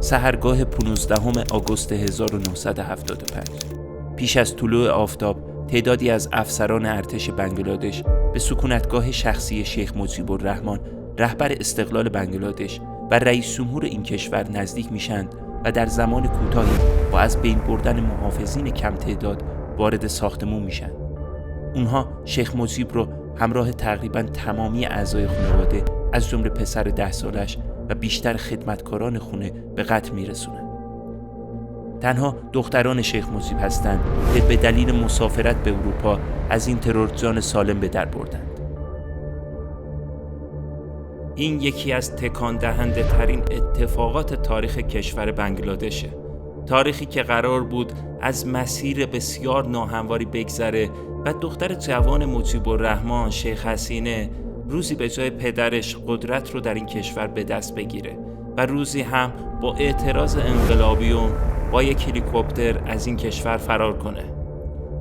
سحرگاه 15 آگوست 1975. پیش از طلوع آفتاب تعدادی از افسران ارتش بنگلادش به سکونتگاه شخصی شیخ مجیب الرحمن، رهبر استقلال بنگلادش و رئیس جمهور این کشور نزدیک میشند و در زمان کوتاهی با از بین بردن محافظین کم تعداد وارد ساختمان میشن. اونها شیخ مجیب رو همراه تقریباً تمامی اعضای خانواده از جمله پسر 10 سالش و بیشتر خدمتکاران خونه به قتل میرسونن. تنها دختران شیخ مجیب هستند که به دلیل مسافرت به اروپا از این ترور جان سالم به در بردند. این یکی از تکان دهنده ترین اتفاقات تاریخ کشور بنگلادشه. تاریخی که قرار بود از مسیر بسیار ناهمواری بگذره و دختر جوان مجیب الرحمن شیخ حسینه روزی به جای پدرش قدرت رو در این کشور به دست بگیره و روزی هم با اعتراض انقلابیون با یک هلیکوپتر از این کشور فرار کنه.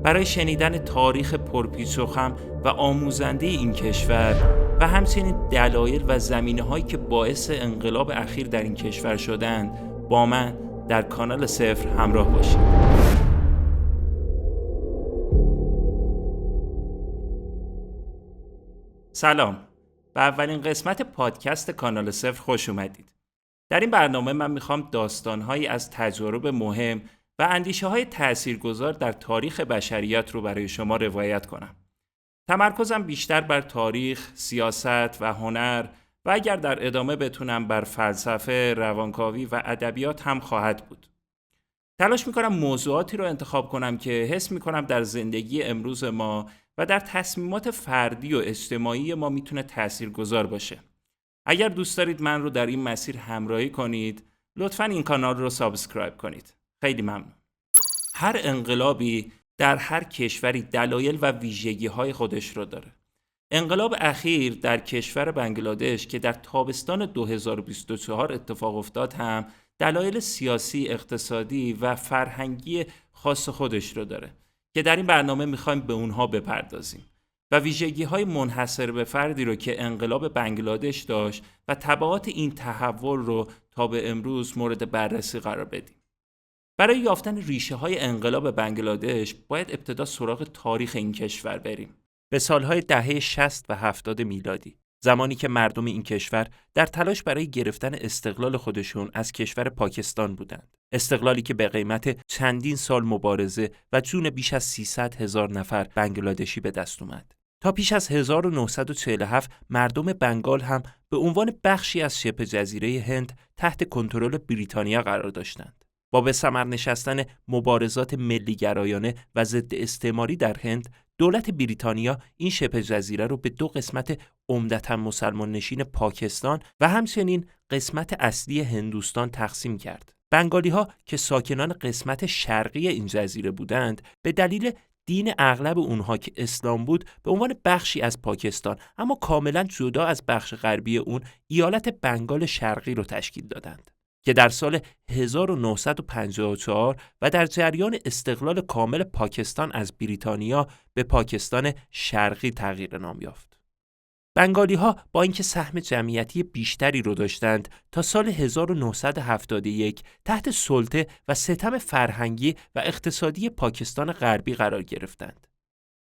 برای شنیدن تاریخ پرپیچ و خم و آموزنده این کشور و همچنین دلایل و زمینه‌هایی که باعث انقلاب اخیر در این کشور شدند، با من در کانال صفر همراه باشید. سلام، به اولین قسمت پادکست کانال صفر خوش اومدید. در این برنامه من میخوام داستانهایی از تجارب مهم و اندیشه‌های تاثیرگذار در تاریخ بشریت رو برای شما روایت کنم. تمرکزم بیشتر بر تاریخ، سیاست و هنر و اگر در ادامه بتونم بر فلسفه، روانکاوی و ادبیات هم خواهد بود. تلاش میکنم موضوعاتی رو انتخاب کنم که حس میکنم در زندگی امروز ما و در تصمیمات فردی و اجتماعی ما میتونه تاثیرگذار باشه. اگر دوست دارید من رو در این مسیر همراهی کنید، لطفاً این کانال رو سابسکرایب کنید. خیلی ممنون. هر انقلابی در هر کشوری دلایل و ویژگی‌های خودش رو داره. انقلاب اخیر در کشور بنگلادش که در تابستان 2024 اتفاق افتاد هم دلایل سیاسی، اقتصادی و فرهنگی خاص خودش رو داره که در این برنامه میخوایم به اونها بپردازیم و ویژگی‌های منحصر به فردی رو که انقلاب بنگلادش داشت و تبعات این تحول رو تا به امروز مورد بررسی قرار بدیم. برای یافتن ریشه‌های انقلاب بنگلادش باید ابتدا سراغ تاریخ این کشور بریم. به سالهای دهه 60 و 70 میلادی، زمانی که مردم این کشور در تلاش برای گرفتن استقلال خودشون از کشور پاکستان بودند. استقلالی که به قیمت چندین سال مبارزه و جون بیش از 300,000 نفر بنگلادشی به دست اومد. تا پیش از 1947 مردم بنگال هم به عنوان بخشی از شبه جزیره هند تحت کنترل بریتانیا قرار داشتند. با به ثمر نشستن مبارزات ملی‌گرایانه و ضد استعماری در هند، دولت بریتانیا این شبه جزیره رو به دو قسمت عمدتاً مسلمان نشین پاکستان و همچنین قسمت اصلی هندوستان تقسیم کرد. بنگالی‌ها که ساکنان قسمت شرقی این جزیره بودند، به دلیل دین اغلب اونها که اسلام بود به عنوان بخشی از پاکستان اما کاملاً جدا از بخش غربی اون ایالت بنگال شرقی رو تشکیل دادند که در سال 1954 و در جریان استقلال کامل پاکستان از بریتانیا به پاکستان شرقی تغییر نام یافت. بنگالی‌ها با اینکه سهم جمعیتی بیشتری رو داشتند تا سال 1971 تحت سلطه و ستم فرهنگی و اقتصادی پاکستان غربی قرار گرفتند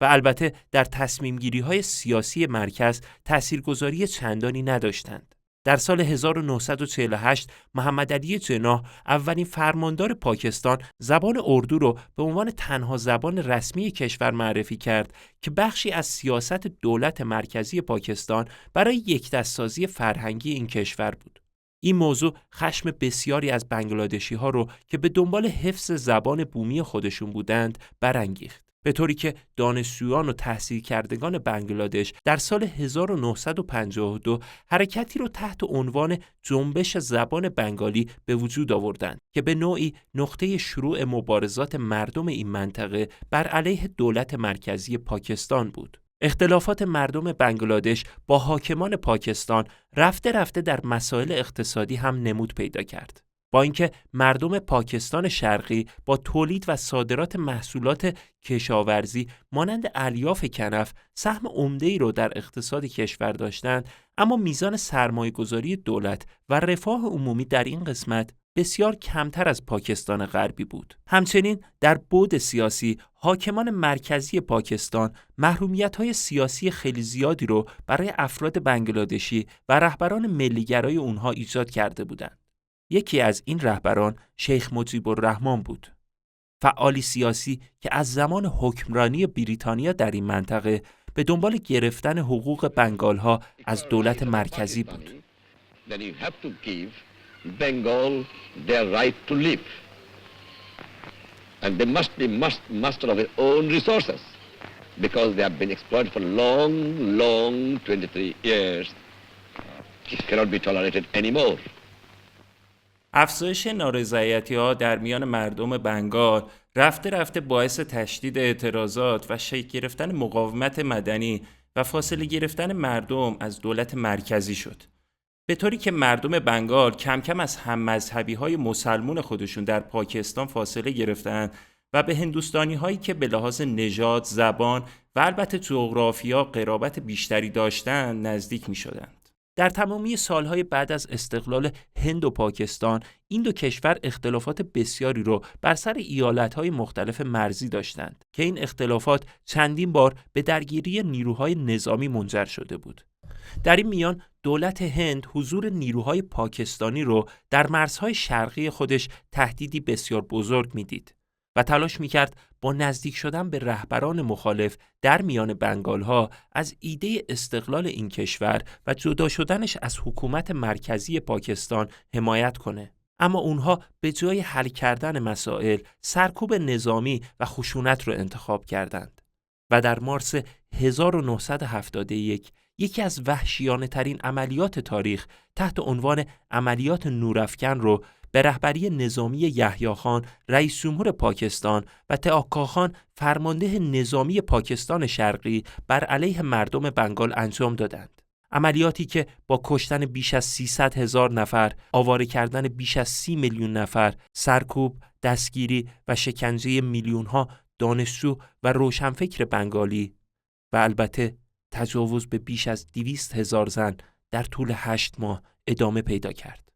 و البته در تصمیم‌گیری‌های سیاسی مرکز تأثیرگذاری چندانی نداشتند. در سال 1948 محمد علی جناح اولین فرماندار پاکستان زبان اردو رو به عنوان تنها زبان رسمی کشور معرفی کرد که بخشی از سیاست دولت مرکزی پاکستان برای یکدست‌سازی فرهنگی این کشور بود. این موضوع خشم بسیاری از بنگلادشی‌ها رو که به دنبال حفظ زبان بومی خودشون بودند برانگیخت، به طوری که دانشجویان و تحصیل کردگان بنگلادش در سال 1952 حرکتی رو تحت عنوان جنبش زبان بنگالی به وجود آوردند که به نوعی نقطه شروع مبارزات مردم این منطقه بر علیه دولت مرکزی پاکستان بود. اختلافات مردم بنگلادش با حاکمان پاکستان رفته رفته در مسائل اقتصادی هم نمود پیدا کرد. با اینکه مردم پاکستان شرقی با تولید و صادرات محصولات کشاورزی مانند الیاف کنف سهم عمده‌ای را در اقتصاد کشور داشتند، اما میزان سرمایه‌گذاری دولت و رفاه عمومی در این قسمت بسیار کمتر از پاکستان غربی بود. همچنین در بعد سیاسی حاکمان مرکزی پاکستان محرومیت‌های سیاسی خیلی زیادی رو برای افراد بنگلادشی و رهبران ملیگرای اونها ایجاد کرده بودند. یکی از این رهبران شیخ مجیب الرحمن بود. فعالی سیاسی که از زمان حکمرانی بریتانیا در این منطقه به دنبال گرفتن حقوق بنگال‌ها از دولت مرکزی بود. Bengal their right to live, and they must be master of their own resources because they have been exploited for long 23 years. It cannot be tolerated anymore. افزایش نارضایتی‌ها در میان مردم بنگال رفته باعث تشدید اعتراضات و شکل گرفتن مقاومت مدنی و فاصله گرفتن مردم از دولت مرکزی شد. به طوری که مردم بنگال کم کم از هم مذهبی‌های مسلمون خودشون در پاکستان فاصله گرفتند و به هندوستانی‌هایی که به لحاظ نژاد، زبان و البته جغرافیا قرابت بیشتری داشتند نزدیک می‌شدند. در تمامی سالهای بعد از استقلال هند و پاکستان این دو کشور اختلافات بسیاری رو بر سر ایالت‌های مختلف مرزی داشتند که این اختلافات چندین بار به درگیری نیروهای نظامی منجر شده بود. در این میان دولت هند حضور نیروهای پاکستانی رو در مرزهای شرقی خودش تهدیدی بسیار بزرگ میدید و تلاش میکرد با نزدیک شدن به رهبران مخالف در میان بنگالها از ایده استقلال این کشور و جدا شدنش از حکومت مرکزی پاکستان حمایت کنه. اما اونها به جای حل کردن مسائل سرکوب نظامی و خشونت رو انتخاب کردند و در مارس 1971 یکی از وحشیانه ترین عملیات تاریخ تحت عنوان عملیات نورافکن رو به رهبری نظامی یحیی خان رئیس جمهور پاکستان و تئاکا خان فرمانده نظامی پاکستان شرقی بر علیه مردم بنگال انجام دادند. عملیاتی که با کشتن بیش از 300,000 نفر، آواره کردن بیش از 30 میلیون نفر، سرکوب، دستگیری و شکنجه میلیون‌ها دانشجو و روشنفکر بنگالی و البته تجاوز به بیش از 200,000 زن در طول 8 ماه ادامه پیدا کرد.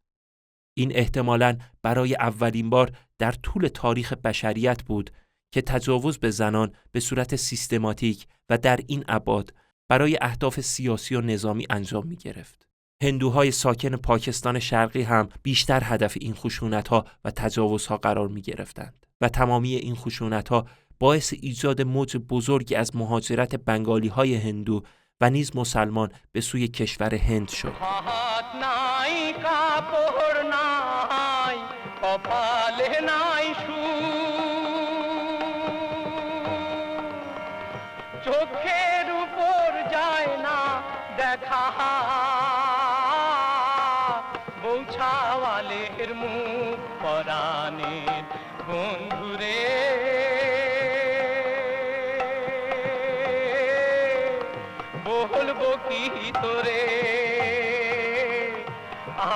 این احتمالاً برای اولین بار در طول تاریخ بشریت بود که تجاوز به زنان به صورت سیستماتیک و در این ابعاد برای اهداف سیاسی و نظامی انجام می گرفت. هندوهای ساکن پاکستان شرقی هم بیشتر هدف این خشونت‌ها و تجاوزها قرار می گرفتند و تمامی این خشونت‌ها باعث ایجاد موج بزرگی از مهاجرت بنگالی‌های هندو و نیز مسلمان به سوی کشور هند شد.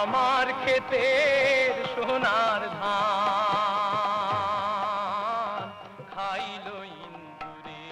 আমার ক্ষেতের সোনার ধান খাইলো ইন্দুরে.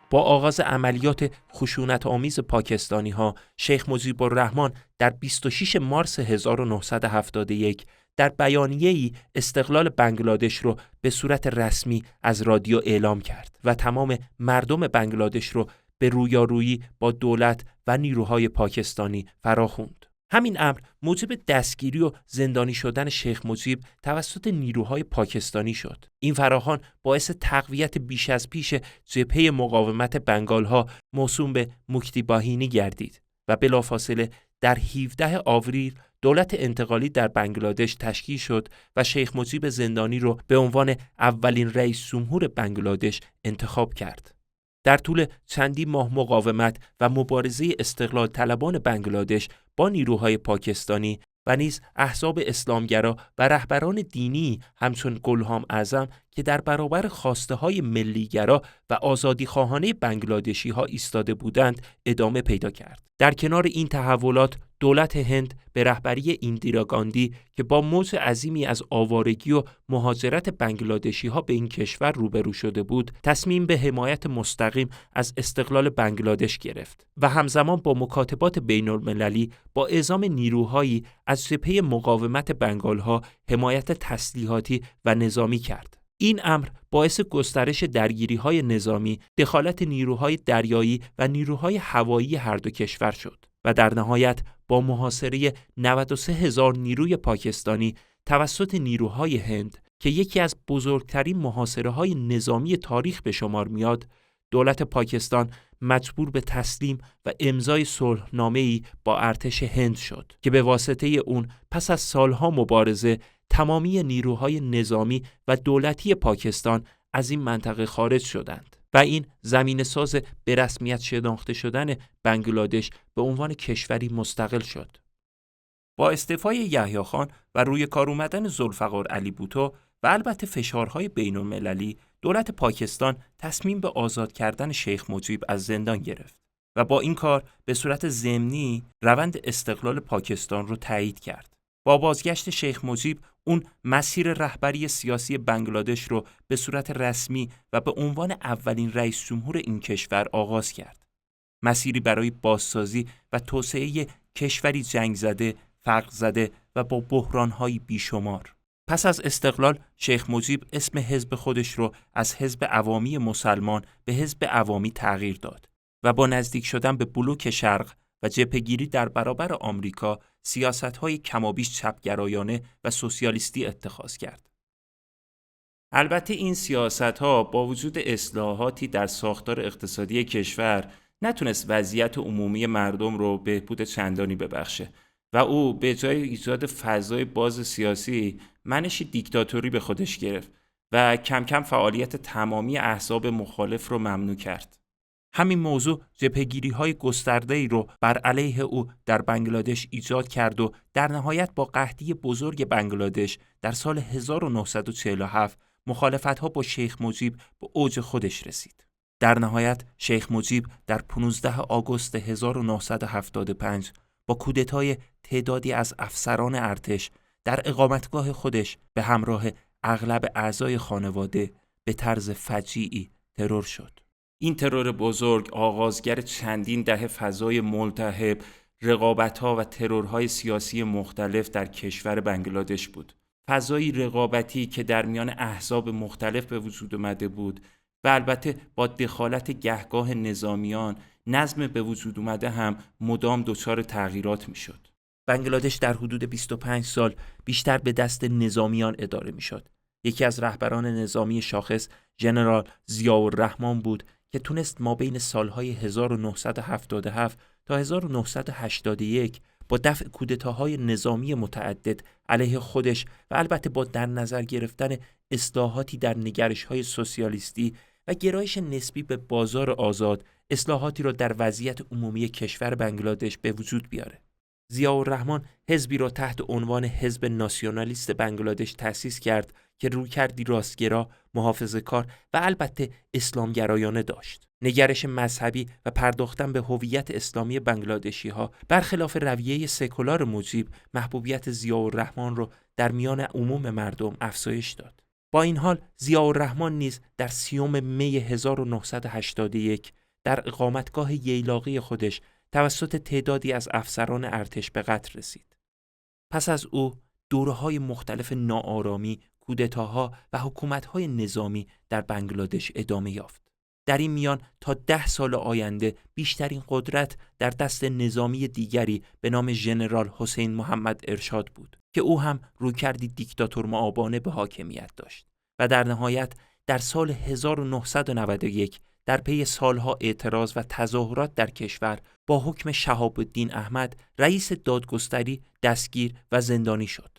با آغاز عملیات خشونت‌آمیز پاکستانی‌ها، شیخ مجیب الرحمن در 26 مارس 1971 در بیانیه‌ای استقلال بنگلادش رو به صورت رسمی از رادیو اعلام کرد و تمام مردم بنگلادش رو به رویارویی با دولت و نیروهای پاکستانی فراخواند. همین امر موجب دستگیری و زندانی شدن شیخ مجیب توسط نیروهای پاکستانی شد. این فراخوان باعث تقویت بیش از پیش جبهه مقاومت بنگال‌ها موسوم به مکتی باهینی گردید و بلافاصله در 17 آوریل دولت انتقالی در بنگلادش تشکیل شد و شیخ مجیب زندانی رو به عنوان اولین رئیس جمهور بنگلادش انتخاب کرد. در طول چندین ماه مقاومت و مبارزه استقلال طلبان بنگلادش با نیروهای پاکستانی و نیز احزاب اسلامگرا و رهبران دینی همچون گلهام اعظم که در برابر خواسته های ملیگرا و آزادیخواهانه بنگلادشی ها ایستاده بودند ادامه پیدا کرد. در کنار این تحولات دولت هند به رهبری ایندیرا گاندی که با موج عظیمی از آوارگی و مهاجرت بنگلادشی‌ها به این کشور روبرو شده بود، تصمیم به حمایت مستقیم از استقلال بنگلادش گرفت و همزمان با مکاتبات بین‌المللی با اعزام نیروهایی از جبهه مقاومت بنگال‌ها حمایت تسلیحاتی و نظامی کرد. این امر باعث گسترش درگیری‌های نظامی، دخالت نیروهای دریایی و نیروهای هوایی هر دو کشور شد و در نهایت با محاصره 93,000 نیروی پاکستانی توسط نیروهای هند که یکی از بزرگترین محاصره‌های نظامی تاریخ به شمار میاد، دولت پاکستان مجبور به تسلیم و امضای صلحنامه‌ای با ارتش هند شد که به واسطه اون پس از سالها مبارزه تمامی نیروهای نظامی و دولتی پاکستان از این منطقه خارج شدند و این زمینه‌ساز به رسمیت شناخته شدن بنگلادش به عنوان کشوری مستقل شد. با استعفای یحیی خان و روی کار اومدن ذوالفقار علی بوتو و البته فشارهای بین‌المللی، دولت پاکستان تصمیم به آزاد کردن شیخ مجیب از زندان گرفت و با این کار به صورت ضمنی روند استقلال پاکستان رو تایید کرد. با بازگشت شیخ مجیب، اون مسیر رهبری سیاسی بنگلادش رو به صورت رسمی و به عنوان اولین رئیس جمهور این کشور آغاز کرد. مسیری برای بازسازی و توسعه کشوری جنگ زده، فقر زده و با بحران‌های بیشمار. پس از استقلال، شیخ مجیب اسم حزب خودش رو از حزب عوامی مسلمان به حزب عوامی تغییر داد و با نزدیک شدن به بلوک شرق و جبهه‌گیری در برابر آمریکا، سیاست‌های کمابیش چپگرایانه و سوسیالیستی اتخاذ کرد. البته این سیاست‌ها با وجود اصلاحاتی در ساختار اقتصادی کشور نتونست وضعیت عمومی مردم رو بهبود چندانی ببخشه و او به جای ایجاد فضای باز سیاسی، منشی دیکتاتوری به خودش گرفت و کم کم فعالیت تمامی احزاب مخالف رو ممنوع کرد. همین موضوع جبهه‌گیری‌های گسترده‌ای رو بر علیه او در بنگلادش ایجاد کرد و در نهایت با قحطی بزرگ بنگلادش در سال 1947 مخالفت‌ها با شیخ مجیب به اوج خودش رسید. در نهایت شیخ مجیب در 15 آگوست 1975 با کودتای تعدادی از افسران ارتش در اقامتگاه خودش به همراه اغلب اعضای خانواده به طرز فجیعی ترور شد. این ترور بزرگ آغازگر چندین دهه فضای ملتهب، رقابت‌ها و ترورهای سیاسی مختلف در کشور بنگلادش بود. فضایی رقابتی که در میان احزاب مختلف به وجود آمده بود و البته با دخالت گهگاه نظامیان، نظم به وجود اومده هم مدام دچار تغییرات میشد. بنگلادش در حدود 25 سال بیشتر به دست نظامیان اداره میشد. یکی از رهبران نظامی شاخص ژنرال ضیاءالرحمن بود که تونست مابین سالهای 1977 تا 1981 با دفع کودتاهای نظامی متعدد علیه خودش و البته با در نظر گرفتن اصلاحاتی در نگرش‌های سوسیالیستی و گرایش نسبی به بازار آزاد، اصلاحاتی را در وضعیت عمومی کشور بنگلادش به وجود بیاره. ضیاءالرحمن حزبی را تحت عنوان حزب ناسیونالیست بنگلادش تأسیس کرد که رویکردی راستگرا، محافظه‌کار و البته اسلامگرایانه داشت. نگرش مذهبی و پرداختن به هویت اسلامی بنگلادشی‌ها برخلاف رویه سکولار مجیب، محبوبیت ضیاءالرحمن را در میان عموم مردم افزایش داد. با این حال ضیاءالرحمن نیز در 30 می 1981 در اقامتگاه ییلاقی خودش توسط تعدادی از افسران ارتش به قتل رسید. پس از او دوره‌های مختلف ناآرامی، کودتاها و حکومت‌های نظامی در بنگلادش ادامه یافت. در این میان تا 10 سال آینده بیشترین قدرت در دست نظامی دیگری به نام ژنرال حسین محمد ارشاد بود که او هم رویکردی دیکتاتور معابانه به حاکمیت داشت و در نهایت در سال 1991 در پی سالها اعتراض و تظاهرات در کشور با حکم شهاب الدین احمد رئیس دادگستری دستگیر و زندانی شد.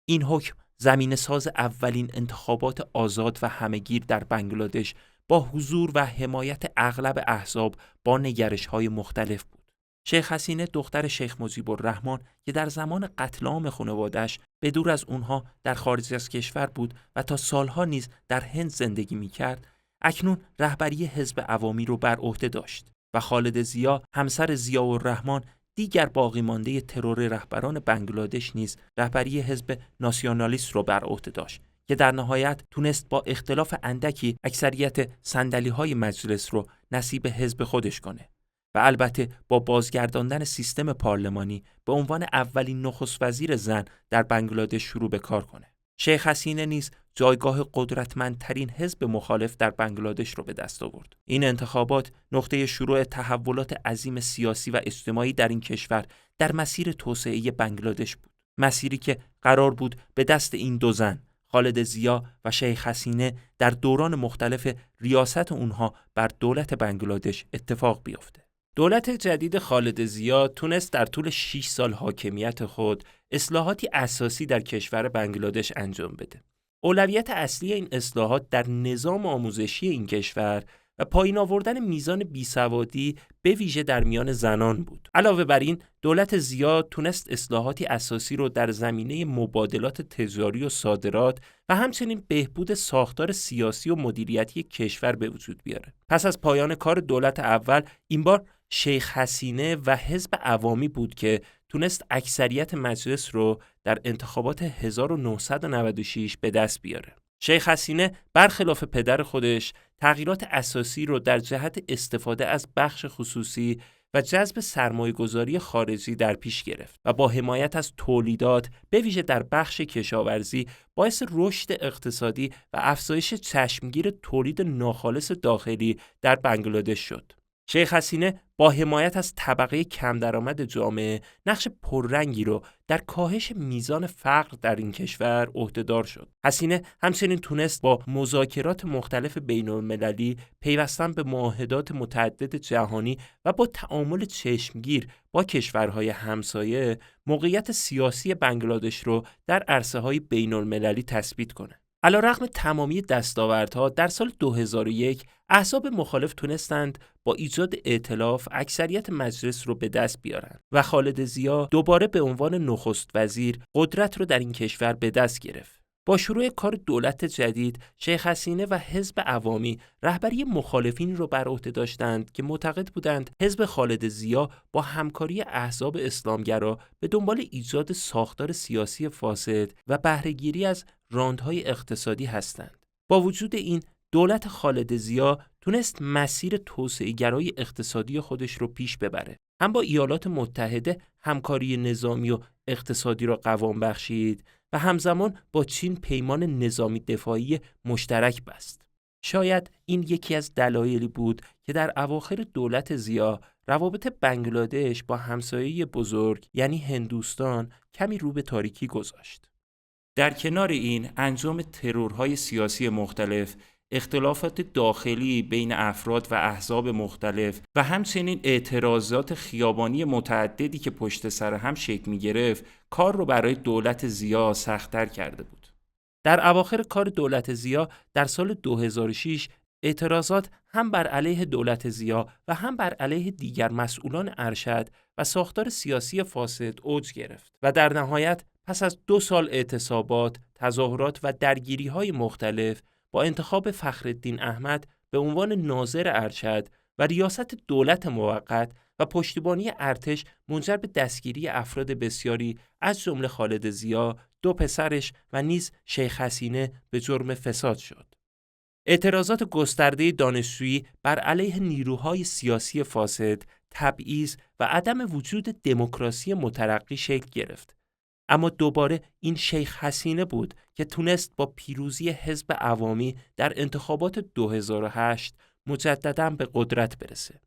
این حکم زمینه‌ساز اولین انتخابات آزاد و همه‌گیر در بنگلادش با حضور و حمایت اغلب احزاب با نگرش‌های مختلف بود. شیخ حسینه دختر شیخ مجیب الرحمن که در زمان قتل عام خانواده‌اش به دور از اونها در خارج از کشور بود و تا سالها نیز در هند زندگی می‌کرد، اکنون رهبری حزب عوامی رو بر عهده داشت و خالد ضیا همسر ضیاءالرحمن دیگر باقی مانده ترور رهبران بنگلادش نیز رهبری حزب ناسیونالیست رو بر عهده داشت که در نهایت تونست با اختلاف اندکی اکثریت صندلی‌های مجلس رو نصیب حزب خودش کنه و البته با بازگرداندن سیستم پارلمانی به عنوان اولین نخست وزیر زن در بنگلادش شروع به کار کنه. شیخ حسینه نیز جایگاه قدرتمندترین حزب مخالف در بنگلادش رو به دست آورد. این انتخابات نقطه شروع تحولات عظیم سیاسی و اجتماعی در این کشور در مسیر توسعه بنگلادش بود. مسیری که قرار بود به دست این دو زن، خالد ضیا و شیخ حسینه، در دوران مختلف ریاست اونها بر دولت بنگلادش اتفاق بیفته. دولت جدید خالد ضیا تونست در طول 6 سال حاکمیت خود اصلاحاتی اساسی در کشور بنگلادش انجام بده. اولویت اصلی این اصلاحات در نظام آموزشی این کشور و پایین آوردن میزان بیسوادی به ویژه در میان زنان بود. علاوه بر این، دولت ضیا تونست اصلاحاتی اساسی رو در زمینه مبادلات تجاری و صادرات و همچنین بهبود ساختار سیاسی و مدیریتی کشور به وجود بیاره. پس از پایان کار دولت اول، این بار شیخ حسینه و حزب عوامی بود که تونست اکثریت مجلس رو در انتخابات 1996 به دست بیاره. شیخ حسینه برخلاف پدر خودش تغییرات اساسی رو در جهت استفاده از بخش خصوصی و جذب سرمایه‌گذاری خارجی در پیش گرفت و با حمایت از تولیدات به ویژه در بخش کشاورزی باعث رشد اقتصادی و افزایش چشمگیر تولید ناخالص داخلی در بنگلادش شد. شیخ حسینه با حمایت از طبقه کم درآمد جامعه نقش پررنگی رو در کاهش میزان فقر در این کشور عهده‌دار شد. حسینه همچنین تونست با مذاکرات مختلف بین‌المللی، پیوستن به معاهدات متعدد جهانی و با تعامل چشمگیر با کشورهای همسایه موقعیت سیاسی بنگلادش رو در عرصه‌های بین‌المللی تثبیت کنه. علیرغم تمامی دستاوردها، در سال 2001 احزاب مخالف تونستند با ایجاد ائتلاف اکثریت مجلس رو به دست بیارن و خالد ضیا دوباره به عنوان نخست وزیر قدرت رو در این کشور به دست گرفت. با شروع کار دولت جدید، شیخ حسینه و حزب عوامی رهبری مخالفین رو بر عهده داشتند که معتقد بودند حزب خالد ضیا با همکاری احزاب اسلامگرا به دنبال ایجاد ساختار سیاسی فاسد و بهره‌گیری از راندهای اقتصادی هستند. با وجود این، دولت خالد ضیا تونست مسیر توسعه‌گرای اقتصادی خودش رو پیش ببره. هم با ایالات متحده همکاری نظامی و اقتصادی را قوام بخشید و همزمان با چین پیمان نظامی دفاعی مشترک بست. شاید این یکی از دلایلی بود که در اواخر دولت ضیا روابط بنگلادش با همسایه بزرگ یعنی هندوستان کمی رو به تاریکی گذاشت. در کنار این، انجام ترورهای سیاسی مختلف، اختلافات داخلی بین افراد و احزاب مختلف و همچنین اعتراضات خیابانی متعددی که پشت سر هم شکل می گرفت، کار رو برای دولت ضیا سخت‌تر کرده بود. در اواخر کار دولت ضیا در سال 2006 اعتراضات هم بر علیه دولت ضیا و هم بر علیه دیگر مسئولان ارشد و ساختار سیاسی فاسد اوج گرفت و در نهایت پس از 2 سال اعتصابات، تظاهرات و درگیری‌های مختلف با انتخاب فخرالدین احمد به عنوان ناظر ارشد و ریاست دولت موقت و پشتیبانی ارتش منجر به دستگیری افراد بسیاری از جمله خالد ضیا، 2 پسرش و نیز شیخ حسینه به جرم فساد شد. اعتراضات گسترده دانشجویی بر علیه نیروهای سیاسی فاسد، تبعیض و عدم وجود دموکراسی مترقی شکل گرفت. اما دوباره این شیخ حسینه بود که تونست با پیروزی حزب عوامی در انتخابات 2008 مجدداً به قدرت برسه.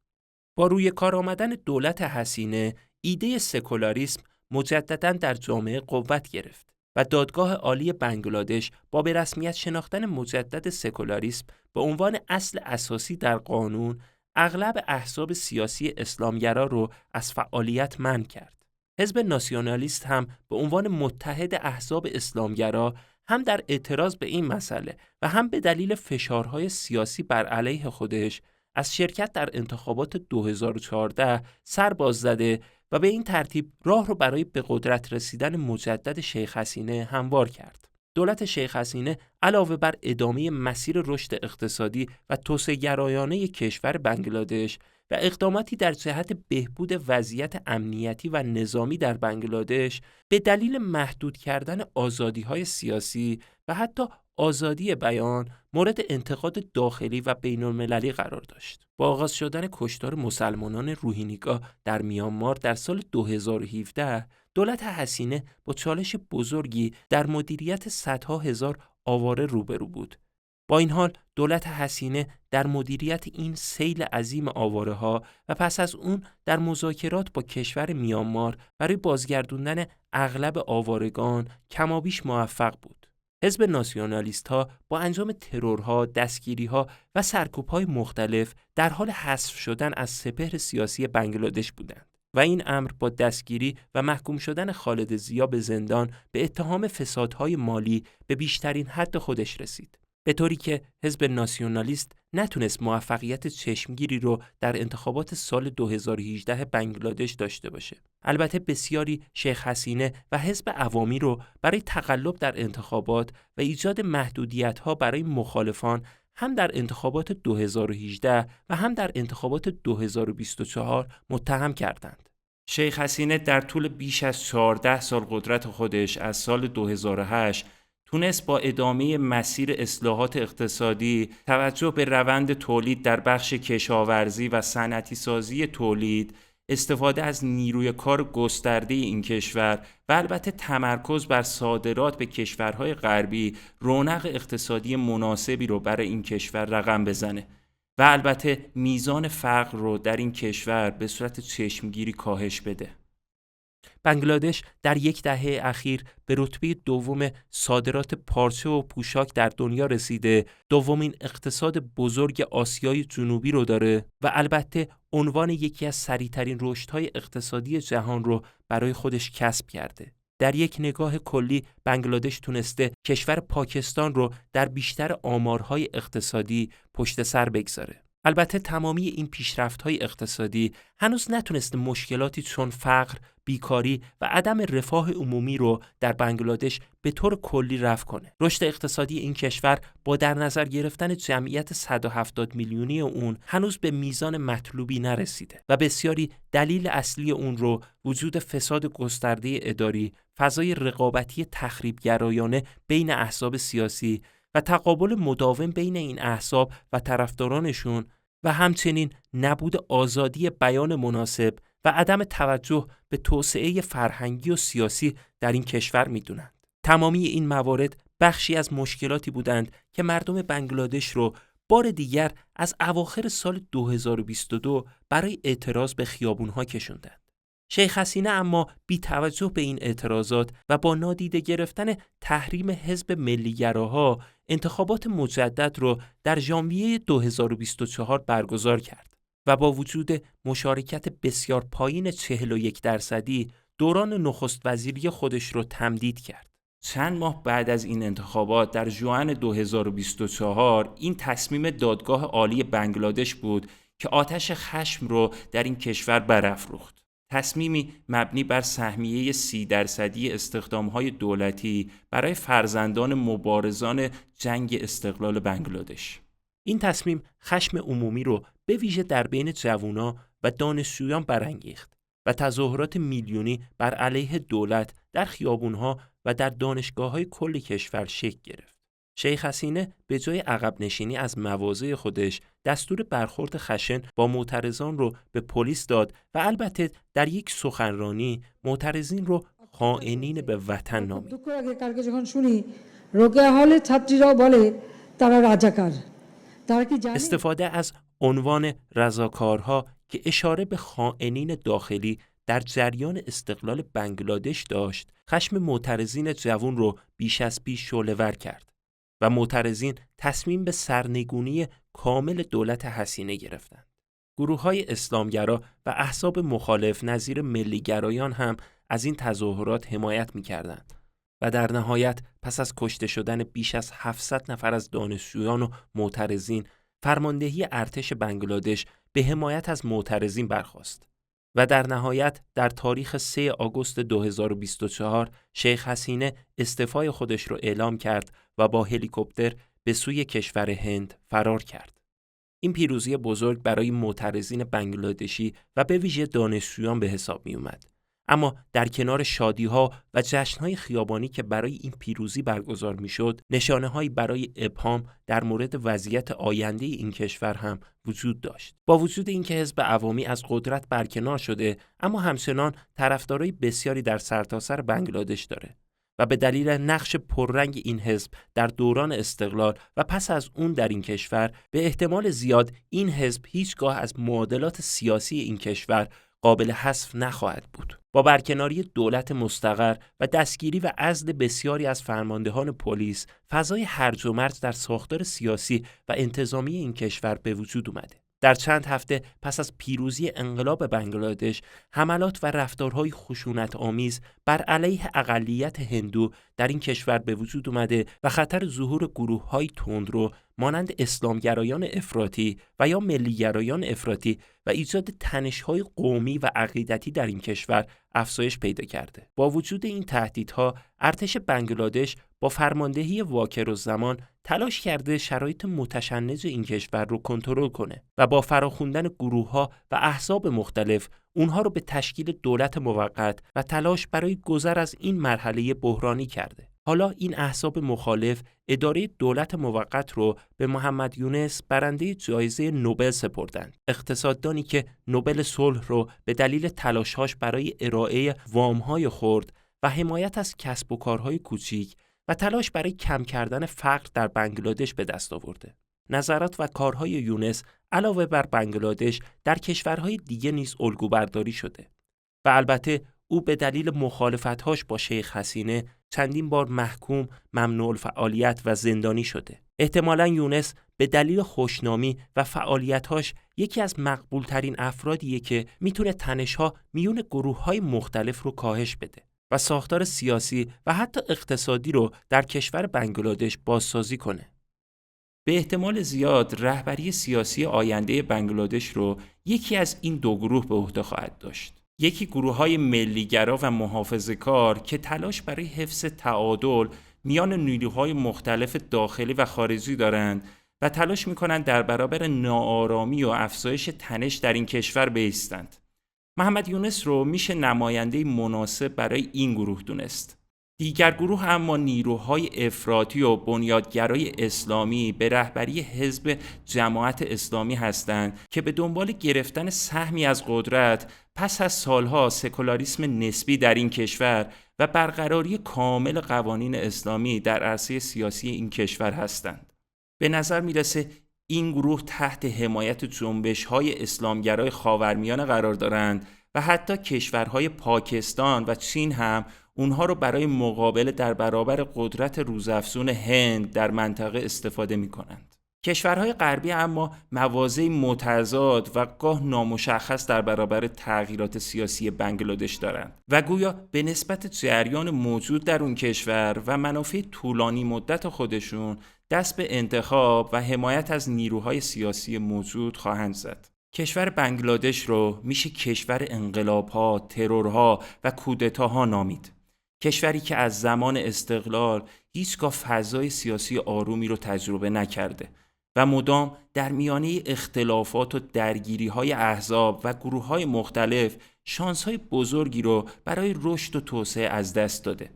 با روی کار آمدن دولت حسینه، ایده سکولاریسم مجدداً در جامعه قوت گرفت و دادگاه عالی بنگلادش با به رسمیت شناختن مجدد سکولاریسم به عنوان اصل اساسی در قانون، اغلب احزاب سیاسی اسلامگرا رو از فعالیت منع کرد. حزب ناسیونالیست هم به عنوان متحد احزاب اسلامگرا هم در اعتراض به این مسئله و هم به دلیل فشارهای سیاسی بر علیه خودش از شرکت در انتخابات 2014 سر باز زده و به این ترتیب راه رو برای به قدرت رسیدن مجدد شیخ حسینه هموار کرد. دولت شیخ حسینه علاوه بر ادامه مسیر رشد اقتصادی و توسعه‌گرایانه کشور بنگلادش و اقداماتی در جهت بهبود وضعیت امنیتی و نظامی در بنگلادش، به دلیل محدود کردن آزادی‌های سیاسی و حتی آزادی بیان مورد انتقاد داخلی و بین‌المللی قرار داشت. با آغاز شدن کشتار مسلمانان روهینگا در میانمار در سال 2017، دولت حسینه با چالش بزرگی در مدیریت صدها هزار آواره روبرو بود. با این حال دولت حسینه در مدیریت این سیل عظیم آواره‌ها و پس از اون در مذاکرات با کشور میانمار برای بازگردوندن اغلب آوارگان کمابیش موفق بود. حزب ناسیونالیست‌ها با انجام ترورها، دستگیری‌ها و سرکوب‌های مختلف در حال حذف شدن از سپهر سیاسی بنگلادش بودند و این امر با دستگیری و محکوم شدن خالد ضیا به زندان به اتهام فسادهای مالی به بیشترین حد خودش رسید، به طوری که حزب ناسیونالیست نتونست موفقیت چشمگیری رو در انتخابات سال 2018 بنگلادش داشته باشه. البته بسیاری شیخ حسینه و حزب عوامی رو برای تقلب در انتخابات و ایجاد محدودیت‌ها برای مخالفان هم در انتخابات 2018 و هم در انتخابات 2024 متهم کردند. شیخ حسینه در طول بیش از 14 سال قدرت خودش از سال 2008 تونست با ادامه مسیر اصلاحات اقتصادی، توجه به روند تولید در بخش کشاورزی و صنعتی سازی تولید، استفاده از نیروی کار گسترده این کشور و البته تمرکز بر صادرات به کشورهای غربی رونق اقتصادی مناسبی رو برای این کشور رقم بزنه و البته میزان فقر رو در این کشور به صورت چشمگیری کاهش بده. بنگلادش در یک دهه اخیر به رتبه دوم صادرات پارچه و پوشاک در دنیا رسیده، دومین اقتصاد بزرگ آسیای جنوبی رو داره و البته عنوان یکی از سریع‌ترین رشدهای اقتصادی جهان رو برای خودش کسب کرده. در یک نگاه کلی بنگلادش تونسته کشور پاکستان رو در بیشتر آمارهای اقتصادی پشت سر بگذاره. البته تمامی این پیشرفت‌های اقتصادی هنوز نتونسته مشکلاتی چون فقر، بیکاری و عدم رفاه عمومی رو در بنگلادش به طور کلی رفع کنه. رشد اقتصادی این کشور با در نظر گرفتن جمعیت 170 میلیونی اون هنوز به میزان مطلوبی نرسیده و بسیاری دلیل اصلی اون رو وجود فساد گسترده اداری، فضای رقابتی تخریب‌گرایانه بین احزاب سیاسی و تقابل مداوم بین این احزاب و طرفدارانشون و همچنین نبود آزادی بیان مناسب و عدم توجه به توسعه فرهنگی و سیاسی در این کشور میدونند. تمامی این موارد بخشی از مشکلاتی بودند که مردم بنگلادش رو بار دیگر از اواخر سال 2022 برای اعتراض به خیابونها کشوندند. شیخ حسینه اما بی توجه به این اعتراضات و با نادیده گرفتن تحریم حزب ملیگراها انتخابات مجدد رو در ژانویه 2024 برگزار کرد و با وجود مشارکت بسیار پایین 41% دوران نخست وزیری خودش رو تمدید کرد. چند ماه بعد از این انتخابات در ژوئن 2024 این تصمیم دادگاه عالی بنگلادش بود که آتش خشم رو در این کشور برافروخت. تصمیمی مبنی بر سهمیه 30% استخدام‌های دولتی برای فرزندان مبارزان جنگ استقلال بنگلادش. این تصمیم خشم عمومی رو به ویژه در بین جوونا و دانشجویان برانگیخت و تظاهرات میلیونی بر علیه دولت در خیابون‌ها و در دانشگاه‌های کل کشور شکل گرفت. شیخ حسینه به جای عقب نشینی از مواضع خودش دستور برخورد خشن با معترضان رو به پلیس داد و البته در یک سخنرانی معترضین رو خائنین به وطن نامید. استفاده از عنوان رضاکارها که اشاره به خائنین داخلی در جریان استقلال بنگلادش داشت، خشم معترضین جوان رو بیش از پیش شعله‌ور کرد و معترضین تصمیم به سرنگونی کامل دولت حسینه گرفتند. گروه‌های اسلامگرا و احزاب مخالف نظیر ملیگرایان هم از این تظاهرات حمایت می‌کردند و در نهایت پس از کشته شدن بیش از 700 نفر از دانشجویان و معترضین، فرماندهی ارتش بنگلادش به حمایت از معترضین برخاست و در نهایت در تاریخ 3 آگوست 2024 شیخ حسینه استعفای خودش رو اعلام کرد و با هلیکوپتر به سوی کشور هند فرار کرد. این پیروزی بزرگ برای معترضین بنگلادشی و به ویژه دانشجویان به حساب می اومد. اما در کنار شادی‌ها و جشن‌های خیابانی که برای این پیروزی برگزار می‌شد، نشانه‌هایی برای ابهام در مورد وضعیت آینده این کشور هم وجود داشت. با وجود اینکه حزب عوامی از قدرت برکنار شده، اما همچنان طرفدارای بسیاری در سرتاسر بنگلادش داره و به دلیل نقش پررنگ این حزب در دوران استقلال و پس از اون در این کشور، به احتمال زیاد این حزب هیچگاه از معادلات سیاسی این کشور قابل حذف نخواهد بود. با برکناری دولت مستقر و دستگیری و عزل بسیاری از فرماندهان پلیس، فضای هرج و مرج در ساختار سیاسی و انتظامی این کشور به وجود اومده. در چند هفته پس از پیروزی انقلاب بنگلادش، حملات و رفتارهای خشونت‌آمیز بر علیه اقلیت هندو در این کشور به وجود اومده و خطر ظهور گروه‌های تندرو مانند اسلامگرایان افراطی و یا ملیگرایان افراطی و ایجاد تنش‌های قومی و عقیدتی در این کشور افزایش پیدا کرده. با وجود این تهدیدها، ارتش بنگلادش با فرماندهی واکرالزمان تلاش کرده شرایط متشنج این کشور رو کنترل کنه و با فراخوندن گروه‌ها و احزاب مختلف اونها رو به تشکیل دولت موقت و تلاش برای گذر از این مرحله بحرانی کرده. حالا این احزاب مخالف اداره دولت موقت رو به محمد یونس برنده جایزه نوبل سپردند. اقتصاددانی که نوبل صلح رو به دلیل تلاش‌هاش برای ارائه وام‌های خرد و حمایت از کسب و کارهای کوچیک و تلاش برای کم کردن فقر در بنگلادش به دست آورده. نظرات و کارهای یونس علاوه بر بنگلادش در کشورهای دیگه نیز الگوبرداری شده و البته او به دلیل مخالفت‌هاش با شیخ حسینه چندین بار محکوم، ممنوع الفعالیت و زندانی شده. احتمالاً یونس به دلیل خوشنامی و فعالیت‌هاش یکی از مقبول‌ترین افرادیه که میتونه تنش‌ها میون گروه‌های مختلف رو کاهش بده و ساختار سیاسی و حتی اقتصادی رو در کشور بنگلادش بازسازی کنه. به احتمال زیاد رهبری سیاسی آینده بنگلادش رو یکی از این دو گروه به عهده خواهد داشت. یکی گروه‌های ملیگرا و محافظه‌کار که تلاش برای حفظ تعادل میان نیروهای مختلف داخلی و خارجی دارند و تلاش می‌کنند در برابر ناآرامی و افزایش تنش در این کشور بایستند. محمد یونس رو میشه نماینده مناسب برای این گروه دونست. دیگر گروه اما نیروهای افراطی و بنیادگرای اسلامی به رهبری حزب جماعت اسلامی هستند که به دنبال گرفتن سهمی از قدرت پس از سالها سکولاریسم نسبی در این کشور و برقراری کامل قوانین اسلامی در عرصه سیاسی این کشور هستند. به نظر میرسه این گروه تحت حمایت جنبش‌های اسلامگرای خاورمیانه قرار دارند و حتی کشورهای پاکستان و چین هم اونها رو برای مقابله در برابر قدرت روزافزون هند در منطقه استفاده می‌کنند. کشورهای غربی اما مواضعی متضاد و گاه نامشخص در برابر تغییرات سیاسی بنگلادش دارند و گویا به نسبت جریان موجود در اون کشور و منافع طولانی مدت خودشون دست به انتخاب و حمایت از نیروهای سیاسی موجود خواهند زد. کشور بنگلادش رو میشه کشور انقلاب‌ها، ترورها و کودتاها نامید. کشوری که از زمان استقلال هیچگاه فضای سیاسی آرومی رو تجربه نکرده و مدام در میانه اختلافات و درگیری‌های احزاب و گروه‌های مختلف شانس‌های بزرگی رو برای رشد و توسعه از دست داده.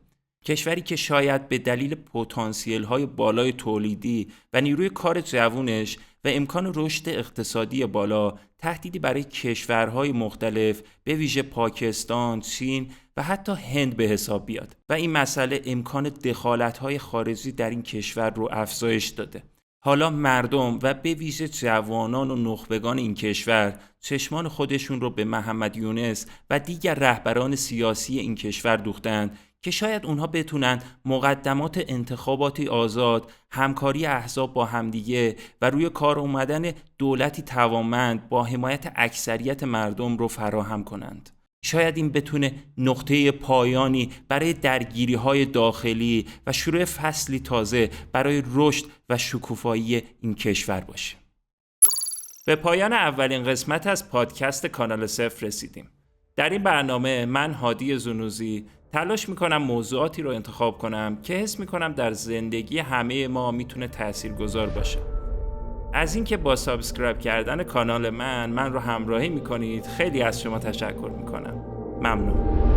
کشوری که شاید به دلیل پتانسیل‌های بالای تولیدی و نیروی کار جوانش و امکان رشد اقتصادی بالا تهدیدی برای کشورهای مختلف به ویژه پاکستان، چین و حتی هند به حساب بیاد و این مسئله امکان دخالت‌های خارجی در این کشور رو افزایش داده. حالا مردم و به ویژه جوانان و نخبگان این کشور چشمان خودشون رو به محمد یونس و دیگر رهبران سیاسی این کشور دوختند که شاید اونها بتونن مقدمات انتخاباتی آزاد، همکاری احزاب با همدیگه و روی کار اومدن دولتی توانمند با حمایت اکثریت مردم رو فراهم کنند. شاید این بتونه نقطه پایانی برای درگیری‌های داخلی و شروع فصلی تازه برای رشد و شکوفایی این کشور باشه. به پایان اولین قسمت از پادکست کانال صفر رسیدیم. در این برنامه من هادی زنوزی تلاش میکنم موضوعاتی رو انتخاب کنم که حس میکنم در زندگی همه ما میتونه تاثیرگذار باشه. از اینکه با سابسکرایب کردن کانال من رو همراهی میکنید خیلی از شما تشکر میکنم. ممنون.